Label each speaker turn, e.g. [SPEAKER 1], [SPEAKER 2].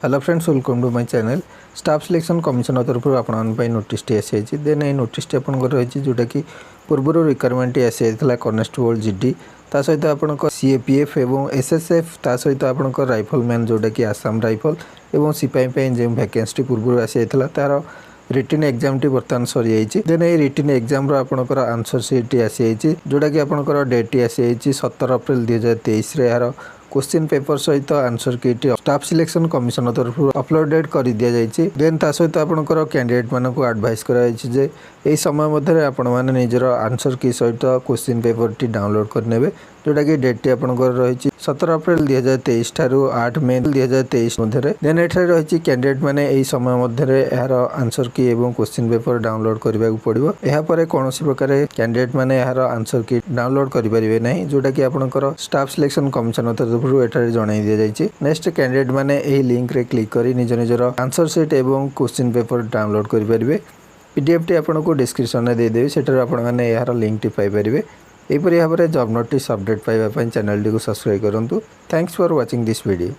[SPEAKER 1] Hello friends, welcome to my channel. Staff selection commission तरफ आपण notice आसी then ये नोटिस आपंकर रही जोटा कि पूर्व रिक्वायरमेंट आसी कनेस्टेबल जीडी ता सहित आपण सीएपीएफ एवं एसएसएफ ता सहित आपण राइफलमैन जोटा कि आसाम राइफल एवं सिपाही जो वैकेंसी पूर्व आसी तार रिटन एग्जाम टी बर्तमान सरी जाइए। देन ये रिटन एग्जाम आपंकर आंसर सीट आसी जोटा कि आपंकर डेट आसी 17 अप्रैल 2023 यार क्वेश्चन पेपर सहित answer kit staff selection commission तरफ अपलोडेड कर दि जाइए। देन ता सहित आपंकर कैंडिडेट मानक एडवाइस कराई यही समय मध्य आपण मैंने निजर आंसर की सहित क्वेश्चन पेपर टी डाउनलोड करने जोटा कि डेट टी आपंकर रही 17 अप्रैल 2023 ठारू 8 मे 2023 मध्य। देन एठारे रही कैंडिडेट माने यही समय मध्य यार आंसर की एवं क्वेश्चन पेपर डाउनलोड करने पड़ो। यापर कौन प्रकार कैंडिडेट माने यार आंसर की डाउनलोड करेंगे ना जोटा कि आपंकर स्टाफ सिलेक्शन कमिशन तरफ एठारे जणाई दि जाइए। नेक्स्ट कैंडिडेट माने यही लिंक रे क्लिक कर निज निजर आंसर सीट एवं क्वेश्चन पेपर डाउनलोड करेंगे। पीडीएफ टी आपको डिस्क्रिप्शन में देदेवी सेठार आपण मैंने यार लिंक टी पाइपर। यहपरी भाव में जॉब नोटिस अपडेट पाइबा चैनल टी को सब्सक्राइब करूँ। Thanks for watching this video.